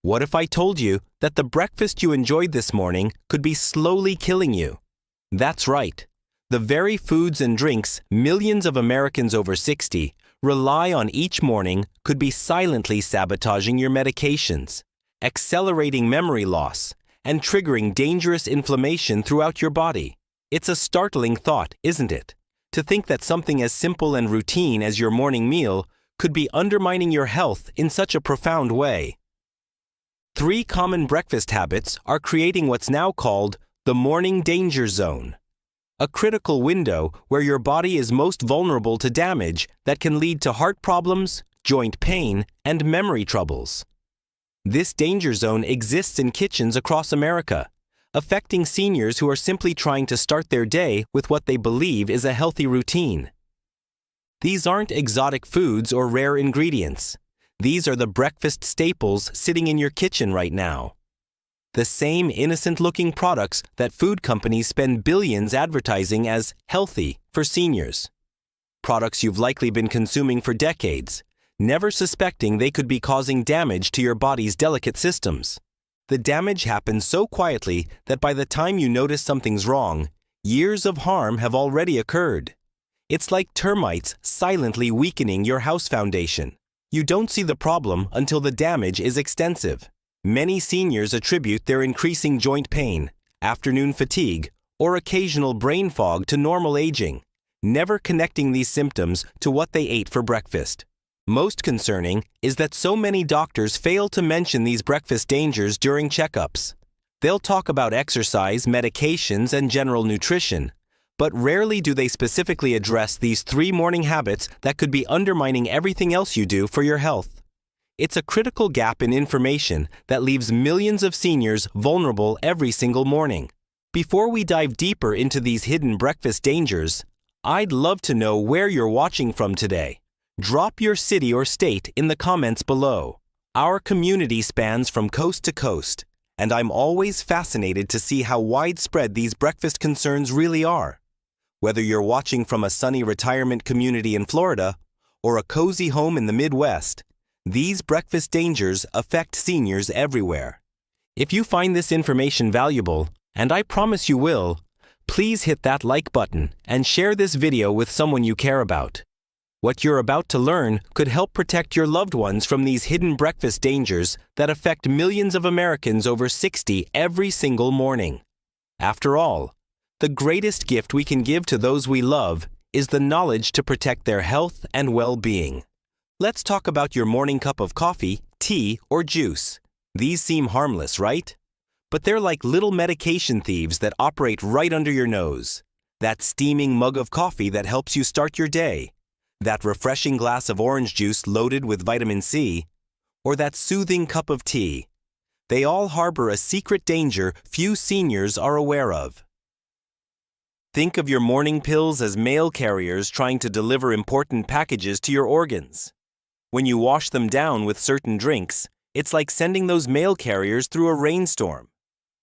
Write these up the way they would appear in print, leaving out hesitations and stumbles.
What if I told you that the breakfast you enjoyed this morning could be slowly killing you? That's right. The very foods and drinks millions of Americans over 60 rely on each morning could be silently sabotaging your medications, accelerating memory loss, and triggering dangerous inflammation throughout your body. It's a startling thought, isn't it? To think that something as simple and routine as your morning meal could be undermining your health in such a profound way. 3 common breakfast habits are creating what's now called the morning danger zone, a critical window where your body is most vulnerable to damage that can lead to heart problems, joint pain, and memory troubles. This danger zone exists in kitchens across America, affecting seniors who are simply trying to start their day with what they believe is a healthy routine. These aren't exotic foods or rare ingredients. These are the breakfast staples sitting in your kitchen right now. The same innocent-looking products that food companies spend billions advertising as healthy for seniors. Products you've likely been consuming for decades, never suspecting they could be causing damage to your body's delicate systems. The damage happens so quietly that by the time you notice something's wrong, years of harm have already occurred. It's like termites silently weakening your house foundation. You don't see the problem until the damage is extensive. Many seniors attribute their increasing joint pain, afternoon fatigue, or occasional brain fog to normal aging, never connecting these symptoms to what they ate for breakfast. Most concerning is that so many doctors fail to mention these breakfast dangers during checkups. They'll talk about exercise, medications, and general nutrition, but rarely do they specifically address these 3 morning habits that could be undermining everything else you do for your health. It's a critical gap in information that leaves millions of seniors vulnerable every single morning. Before we dive deeper into these hidden breakfast dangers, I'd love to know where you're watching from today. Drop your city or state in the comments below. Our community spans from coast to coast, and I'm always fascinated to see how widespread these breakfast concerns really are. Whether you're watching from a sunny retirement community in Florida or a cozy home in the Midwest, these breakfast dangers affect seniors everywhere. If you find this information valuable, and I promise you will, please hit that like button and share this video with someone you care about. What you're about to learn could help protect your loved ones from these hidden breakfast dangers that affect millions of Americans over 60 every single morning. After all, the greatest gift we can give to those we love is the knowledge to protect their health and well-being. Let's talk about your morning cup of coffee, tea, or juice. These seem harmless, right? But they're like little medication thieves that operate right under your nose. That steaming mug of coffee that helps you start your day, that refreshing glass of orange juice loaded with vitamin C, or that soothing cup of tea. They all harbor a secret danger few seniors are aware of. Think of your morning pills as mail carriers trying to deliver important packages to your organs. When you wash them down with certain drinks, it's like sending those mail carriers through a rainstorm.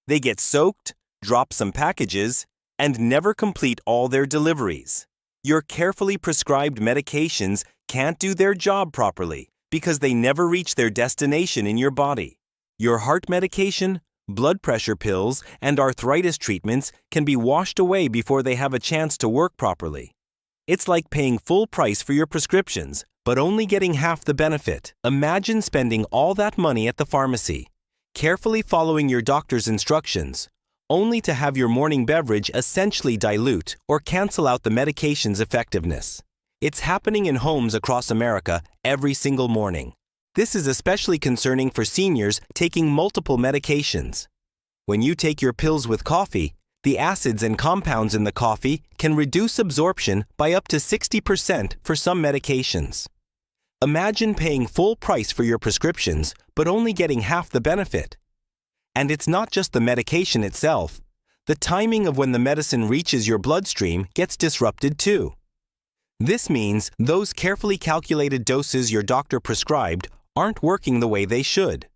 They get soaked, drop some packages, and never complete all their deliveries. Your carefully prescribed medications can't do their job properly because they never reach their destination in your body. Your heart medication, blood pressure pills, and arthritis treatments can be washed away before they have a chance to work properly. It's like paying full price for your prescriptions, but only getting half the benefit. Imagine spending all that money at the pharmacy, carefully following your doctor's instructions, only to have your morning beverage essentially dilute or cancel out the medication's effectiveness. It's happening in homes across America every single morning. This is especially concerning for seniors taking multiple medications. When you take your pills with coffee, the acids and compounds in the coffee can reduce absorption by up to 60% for some medications. Imagine paying full price for your prescriptions, but only getting half the benefit. And it's not just the medication itself. The timing of when the medicine reaches your bloodstream gets disrupted too. This means those carefully calculated doses your doctor prescribed aren't working the way they should.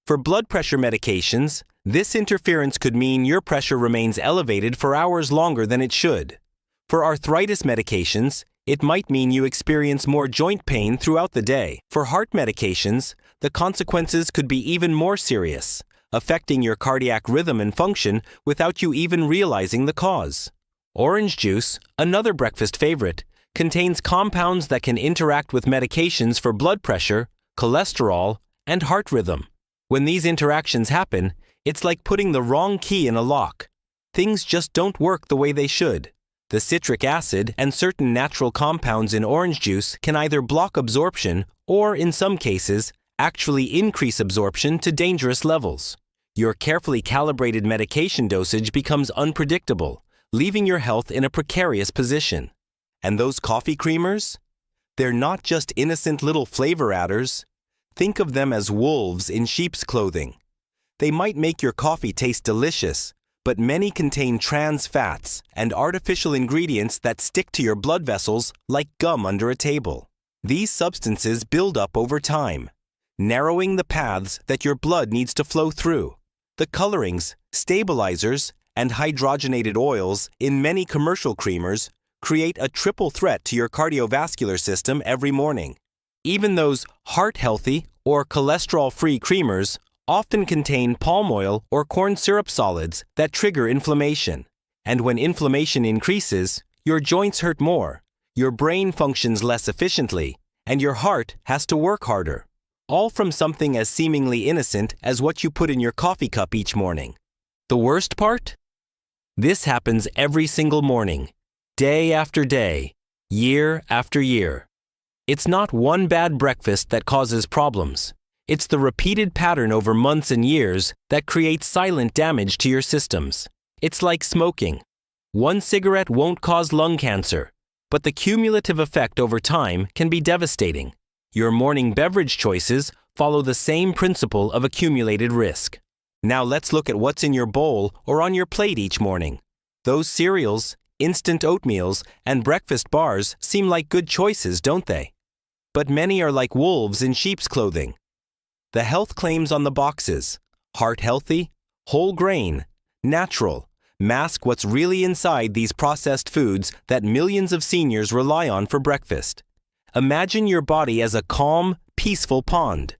For blood pressure medications, this interference could mean your pressure remains elevated for hours longer than it should. For arthritis medications, it might mean you experience more joint pain throughout the day. For heart medications, the consequences could be even more serious, affecting your cardiac rhythm and function without you even realizing the cause. Orange juice, another breakfast favorite, contains compounds that can interact with medications for blood pressure, cholesterol, and heart rhythm. When these interactions happen, it's like putting the wrong key in a lock. Things just don't work the way they should. The citric acid and certain natural compounds in orange juice can either block absorption or, in some cases, actually increase absorption to dangerous levels. Your carefully calibrated medication dosage becomes unpredictable, leaving your health in a precarious position. And those coffee creamers? They're not just innocent little flavor adders. Think of them as wolves in sheep's clothing. They might make your coffee taste delicious, but many contain trans fats and artificial ingredients that stick to your blood vessels like gum under a table. These substances build up over time, narrowing the paths that your blood needs to flow through. The colorings, stabilizers, and hydrogenated oils in many commercial creamers create a triple threat to your cardiovascular system every morning. Even those heart-healthy or cholesterol-free creamers often contain palm oil or corn syrup solids that trigger inflammation. And when inflammation increases, your joints hurt more, your brain functions less efficiently, and your heart has to work harder. All from something as seemingly innocent as what you put in your coffee cup each morning. The worst part? This happens every single morning, day after day, year after year. It's not one bad breakfast that causes problems. It's the repeated pattern over months and years that creates silent damage to your systems. It's like smoking. One cigarette won't cause lung cancer, but the cumulative effect over time can be devastating. Your morning beverage choices follow the same principle of accumulated risk. Now let's look at what's in your bowl or on your plate each morning. Those cereals, instant oatmeals, and breakfast bars seem like good choices, don't they? But many are like wolves in sheep's clothing. The health claims on the boxes, heart healthy, whole grain, natural, mask what's really inside these processed foods that millions of seniors rely on for breakfast. Imagine your body as a calm, peaceful pond.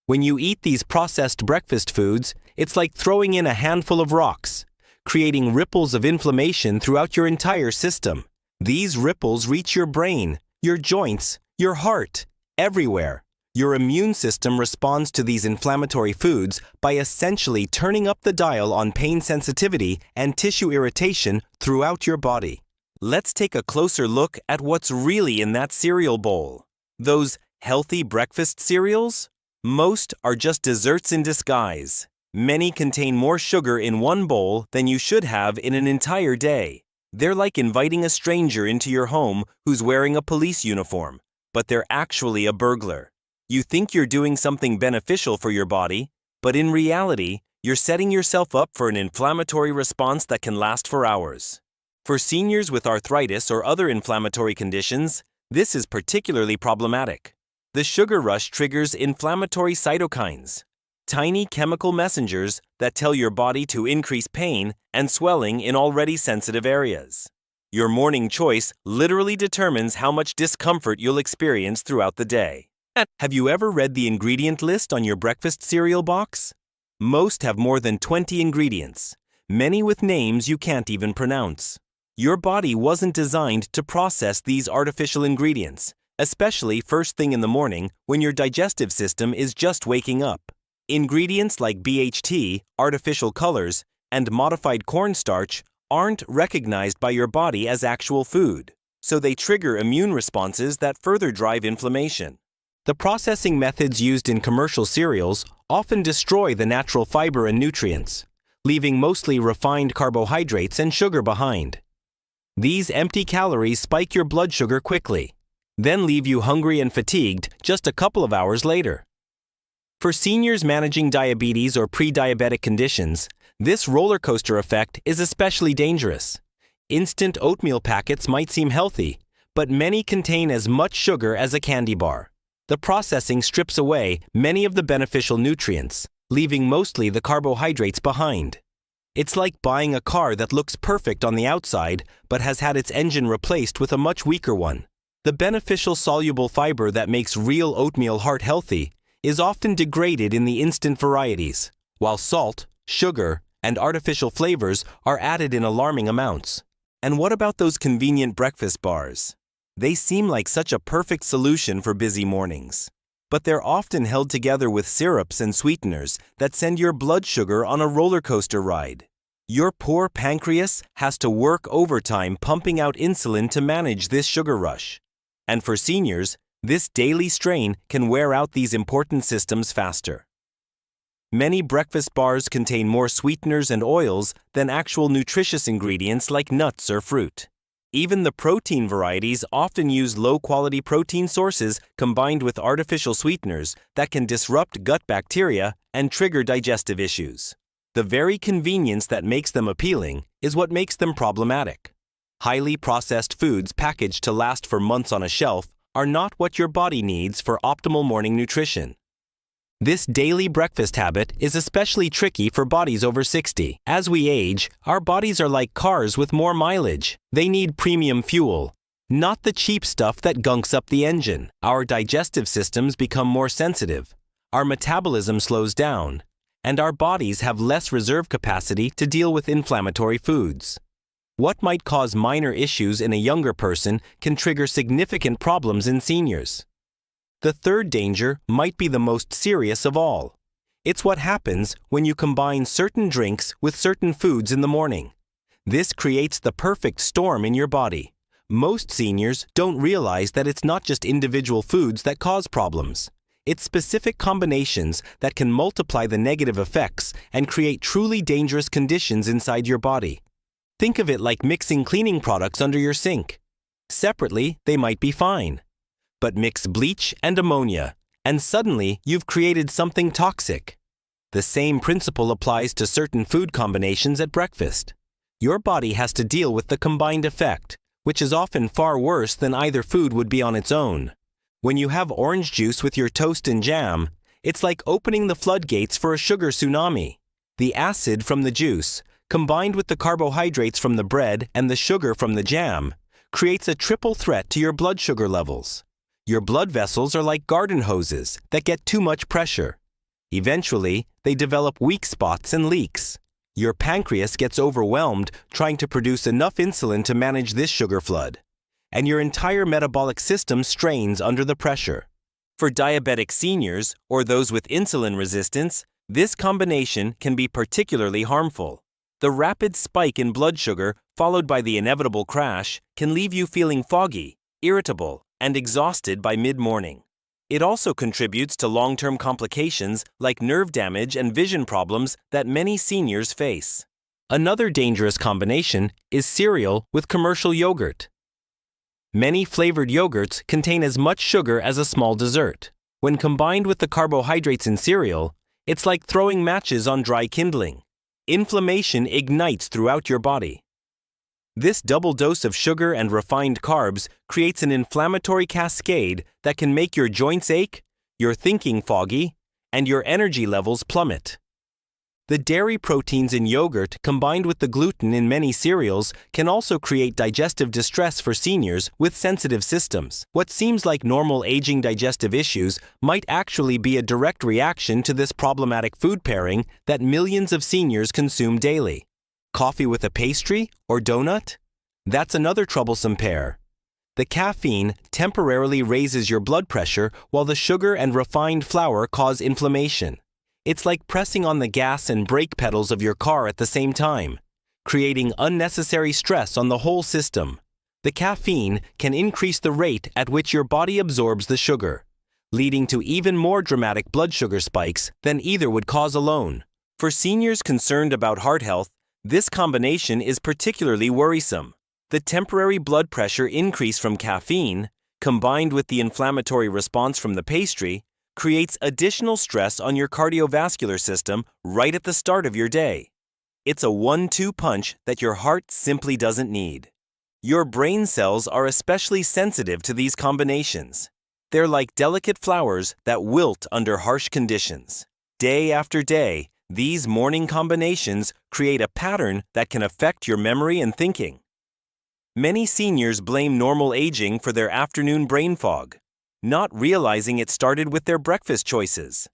When you eat these processed breakfast foods, it's like throwing in a handful of rocks, creating ripples of inflammation throughout your entire system. These ripples reach your brain, your joints, your heart, everywhere. Your immune system responds to these inflammatory foods by essentially turning up the dial on pain sensitivity and tissue irritation throughout your body. Let's take a closer look at what's really in that cereal bowl. Those healthy breakfast cereals? Most are just desserts in disguise. Many contain more sugar in one bowl than you should have in an entire day. They're like inviting a stranger into your home who's wearing a police uniform, but they're actually a burglar. You think you're doing something beneficial for your body, but in reality, you're setting yourself up for an inflammatory response that can last for hours. For seniors with arthritis or other inflammatory conditions, this is particularly problematic. The sugar rush triggers inflammatory cytokines, tiny chemical messengers that tell your body to increase pain and swelling in already sensitive areas. Your morning choice literally determines how much discomfort you'll experience throughout the day. Have you ever read the ingredient list on your breakfast cereal box? Most have more than 20 ingredients, many with names you can't even pronounce. Your body wasn't designed to process these artificial ingredients, especially first thing in the morning when your digestive system is just waking up. Ingredients like BHT, artificial colors, and modified cornstarch aren't recognized by your body as actual food, so they trigger immune responses that further drive inflammation. The processing methods used in commercial cereals often destroy the natural fiber and nutrients, leaving mostly refined carbohydrates and sugar behind. These empty calories spike your blood sugar quickly, then leave you hungry and fatigued just a couple of hours later. For seniors managing diabetes or pre-diabetic conditions, this roller coaster effect is especially dangerous. Instant oatmeal packets might seem healthy, but many contain as much sugar as a candy bar. The processing strips away many of the beneficial nutrients, leaving mostly the carbohydrates behind. It's like buying a car that looks perfect on the outside but has had its engine replaced with a much weaker one. The beneficial soluble fiber that makes real oatmeal heart healthy is often degraded in the instant varieties, while salt, sugar, and artificial flavors are added in alarming amounts. And what about those convenient breakfast bars? They seem like such a perfect solution for busy mornings. But they're often held together with syrups and sweeteners that send your blood sugar on a roller coaster ride. Your poor pancreas has to work overtime pumping out insulin to manage this sugar rush. And for seniors, this daily strain can wear out these important systems faster. Many breakfast bars contain more sweeteners and oils than actual nutritious ingredients like nuts or fruit. Even the protein varieties often use low-quality protein sources combined with artificial sweeteners that can disrupt gut bacteria and trigger digestive issues. The very convenience that makes them appealing is what makes them problematic. Highly processed foods packaged to last for months on a shelf are not what your body needs for optimal morning nutrition. This daily breakfast habit is especially tricky for bodies over 60. As we age, our bodies are like cars with more mileage. They need premium fuel, not the cheap stuff that gunks up the engine. Our digestive systems become more sensitive, our metabolism slows down, and our bodies have less reserve capacity to deal with inflammatory foods. What might cause minor issues in a younger person can trigger significant problems in seniors. The third danger might be the most serious of all. It's what happens when you combine certain drinks with certain foods in the morning. This creates the perfect storm in your body. Most seniors don't realize that it's not just individual foods that cause problems. It's specific combinations that can multiply the negative effects and create truly dangerous conditions inside your body. Think of it like mixing cleaning products under your sink. Separately, they might be fine. But mix bleach and ammonia, and suddenly you've created something toxic. The same principle applies to certain food combinations at breakfast. Your body has to deal with the combined effect, which is often far worse than either food would be on its own. When you have orange juice with your toast and jam, it's like opening the floodgates for a sugar tsunami. The acid from the juice, combined with the carbohydrates from the bread and the sugar from the jam, creates a triple threat to your blood sugar levels. Your blood vessels are like garden hoses that get too much pressure. Eventually, they develop weak spots and leaks. Your pancreas gets overwhelmed trying to produce enough insulin to manage this sugar flood, and your entire metabolic system strains under the pressure. For diabetic seniors or those with insulin resistance, this combination can be particularly harmful. The rapid spike in blood sugar, followed by the inevitable crash, can leave you feeling foggy, irritable, and exhausted by mid-morning. It also contributes to long-term complications like nerve damage and vision problems that many seniors face. Another dangerous combination is cereal with commercial yogurt. Many flavored yogurts contain as much sugar as a small dessert. When combined with the carbohydrates in cereal, it's like throwing matches on dry kindling. Inflammation ignites throughout your body. This double dose of sugar and refined carbs creates an inflammatory cascade that can make your joints ache, your thinking foggy, and your energy levels plummet. The dairy proteins in yogurt combined with the gluten in many cereals can also create digestive distress for seniors with sensitive systems. What seems like normal aging digestive issues might actually be a direct reaction to this problematic food pairing that millions of seniors consume daily. Coffee with a pastry or donut? That's another troublesome pair. The caffeine temporarily raises your blood pressure while the sugar and refined flour cause inflammation. It's like pressing on the gas and brake pedals of your car at the same time, creating unnecessary stress on the whole system. The caffeine can increase the rate at which your body absorbs the sugar, leading to even more dramatic blood sugar spikes than either would cause alone. For seniors concerned about heart health, this combination is particularly worrisome. The temporary blood pressure increase from caffeine, combined with the inflammatory response from the pastry, creates additional stress on your cardiovascular system right at the start of your day. It's a 1-2 punch that your heart simply doesn't need. Your brain cells are especially sensitive to these combinations. They're like delicate flowers that wilt under harsh conditions. Day after day, these morning combinations create a pattern that can affect your memory and thinking. Many seniors blame normal aging for their afternoon brain fog. not realizing it started with their breakfast choices.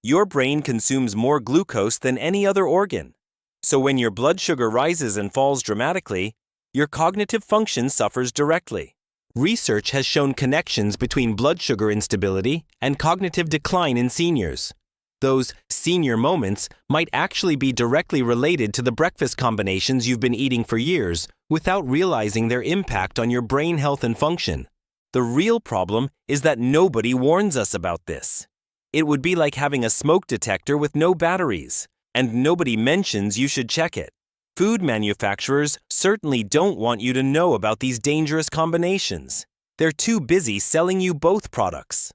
Your brain consumes more glucose than any other organ. So when your blood sugar rises and falls dramatically, your cognitive function suffers directly. Research has shown connections between blood sugar instability and cognitive decline in seniors. Those senior moments might actually be directly related to the breakfast combinations you've been eating for years without realizing their impact on your brain health and function. The real problem is that nobody warns us about this. It would be like having a smoke detector with no batteries, and nobody mentions you should check it. Food manufacturers certainly don't want you to know about these dangerous combinations. They're too busy selling you both products.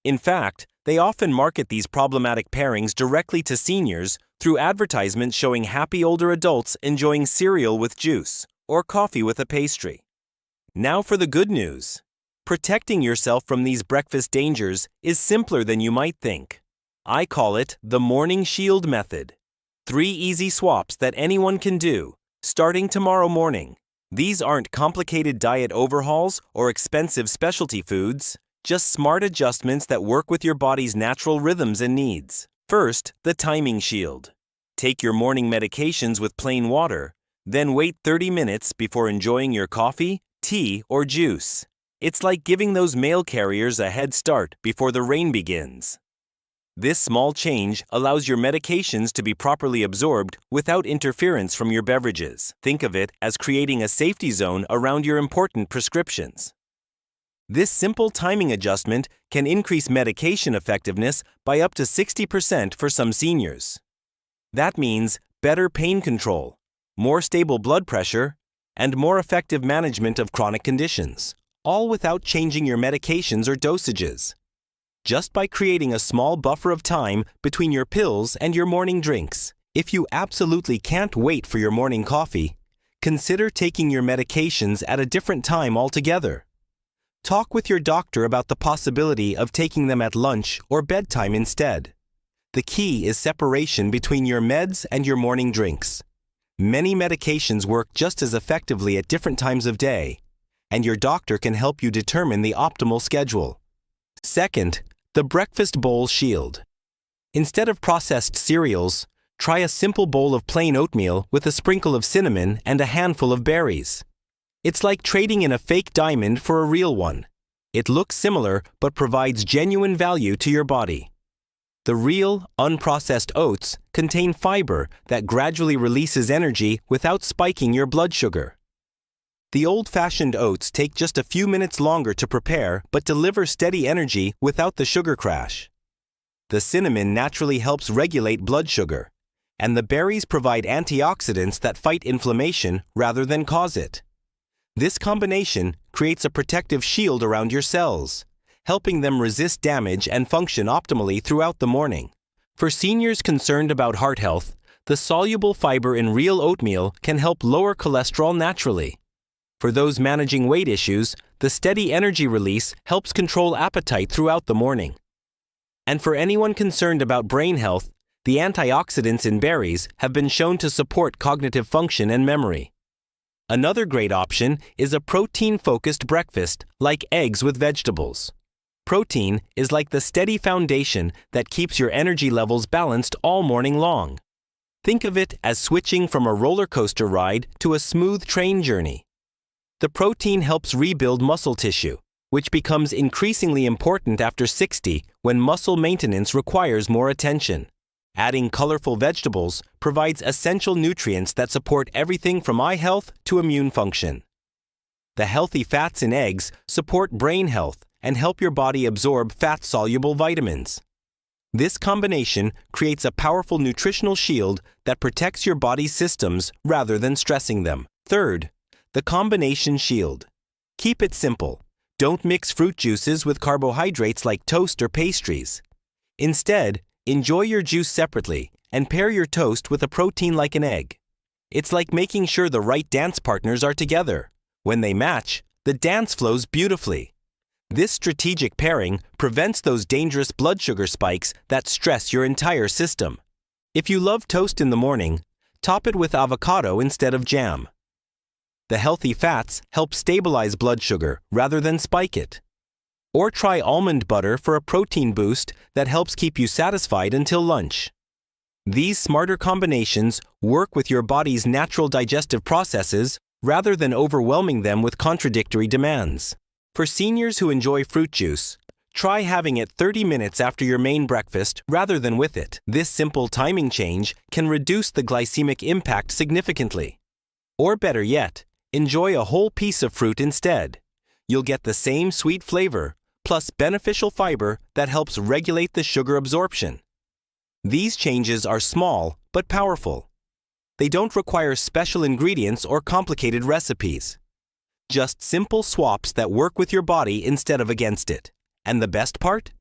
In fact, they often market these problematic pairings directly to seniors through advertisements showing happy older adults enjoying cereal with juice or coffee with a pastry. Now for the good news. Protecting yourself from these breakfast dangers is simpler than you might think. I call it the Morning Shield Method. 3 easy swaps that anyone can do, starting tomorrow morning. These aren't complicated diet overhauls or expensive specialty foods, just smart adjustments that work with your body's natural rhythms and needs. First, the timing shield. Take your morning medications with plain water, then wait 30 minutes before enjoying your coffee, tea, or juice. It's like giving those mail carriers a head start before the rain begins. This small change allows your medications to be properly absorbed without interference from your beverages. Think of it as creating a safety zone around your important prescriptions. This simple timing adjustment can increase medication effectiveness by up to 60% for some seniors. That means better pain control, more stable blood pressure, and more effective management of chronic conditions, all without changing your medications or dosages. Just by creating a small buffer of time between your pills and your morning drinks. If you absolutely can't wait for your morning coffee, consider taking your medications at a different time altogether. Talk with your doctor about the possibility of taking them at lunch or bedtime instead. The key is separation between your meds and your morning drinks. Many medications work just as effectively at different times of day, and your doctor can help you determine the optimal schedule. Second, the breakfast bowl shield. Instead of processed cereals, try a simple bowl of plain oatmeal with a sprinkle of cinnamon and a handful of berries. It's like trading in a fake diamond for a real one. It looks similar but provides genuine value to your body. The real, unprocessed oats contain fiber that gradually releases energy without spiking your blood sugar. The old-fashioned oats take just a few minutes longer to prepare but deliver steady energy without the sugar crash. The cinnamon naturally helps regulate blood sugar, and the berries provide antioxidants that fight inflammation rather than cause it. This combination creates a protective shield around your cells, helping them resist damage and function optimally throughout the morning. For seniors concerned about heart health, the soluble fiber in real oatmeal can help lower cholesterol naturally. For those managing weight issues, the steady energy release helps control appetite throughout the morning. And for anyone concerned about brain health, the antioxidants in berries have been shown to support cognitive function and memory. Another great option is a protein-focused breakfast like eggs with vegetables. Protein is like the steady foundation that keeps your energy levels balanced all morning long. Think of it as switching from a roller coaster ride to a smooth train journey. The protein helps rebuild muscle tissue, which becomes increasingly important after 60 when muscle maintenance requires more attention. Adding colorful vegetables provides essential nutrients that support everything from eye health to immune function. The healthy fats in eggs support brain health and help your body absorb fat-soluble vitamins. This combination creates a powerful nutritional shield that protects your body's systems rather than stressing them. Third, the combination shield. Keep it simple. Don't mix fruit juices with carbohydrates like toast or pastries. Instead, enjoy your juice separately and pair your toast with a protein like an egg. It's like making sure the right dance partners are together. When they match, the dance flows beautifully. This strategic pairing prevents those dangerous blood sugar spikes that stress your entire system. If you love toast in the morning, top it with avocado instead of jam. The healthy fats help stabilize blood sugar rather than spike it. Or try almond butter for a protein boost that helps keep you satisfied until lunch. These smarter combinations work with your body's natural digestive processes rather than overwhelming them with contradictory demands. For seniors who enjoy fruit juice, try having it 30 minutes after your main breakfast rather than with it. This simple timing change can reduce the glycemic impact significantly. Or better yet, enjoy a whole piece of fruit instead. You'll get the same sweet flavor, plus beneficial fiber that helps regulate the sugar absorption. These changes are small but powerful. They don't require special ingredients or complicated recipes. Just simple swaps that work with your body instead of against it. And the best part?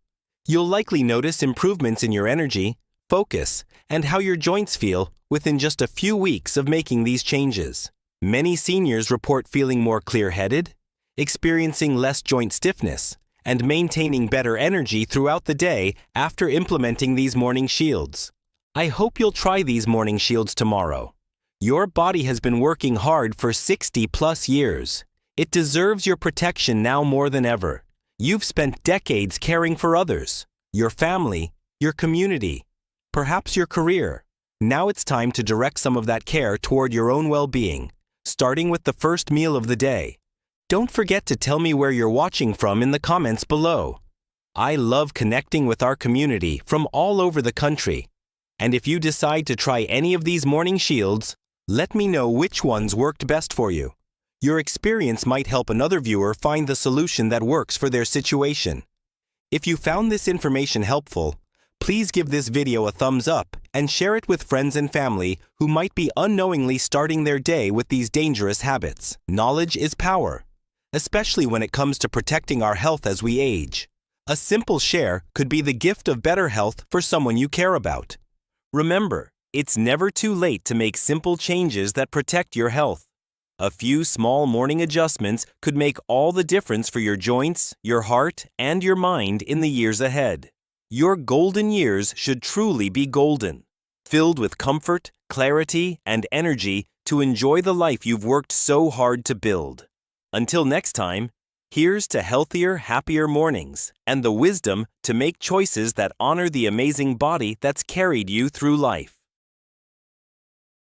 You'll likely notice improvements in your energy, focus, and how your joints feel within just a few weeks of making these changes. Many seniors report feeling more clear-headed, experiencing less joint stiffness, and maintaining better energy throughout the day after implementing these morning shields. I hope you'll try these morning shields tomorrow. Your body has been working hard for 60+ years. It deserves your protection now more than ever. You've spent decades caring for others, your family, your community, perhaps your career. Now it's time to direct some of that care toward your own well-being, starting with the first meal of the day. Don't forget to tell me where you're watching from in the comments below. I love connecting with our community from all over the country. And if you decide to try any of these morning shields, let me know which ones worked best for you. Your experience might help another viewer find the solution that works for their situation. If you found this information helpful, please give this video a thumbs up and share it with friends and family who might be unknowingly starting their day with these dangerous habits. Knowledge is power, especially when it comes to protecting our health as we age. A simple share could be the gift of better health for someone you care about. Remember, it's never too late to make simple changes that protect your health. A few small morning adjustments could make all the difference for your joints, your heart, and your mind in the years ahead. Your golden years should truly be golden, filled with comfort, clarity, and energy to enjoy the life you've worked so hard to build. Until next time, here's to healthier, happier mornings and the wisdom to make choices that honor the amazing body that's carried you through life.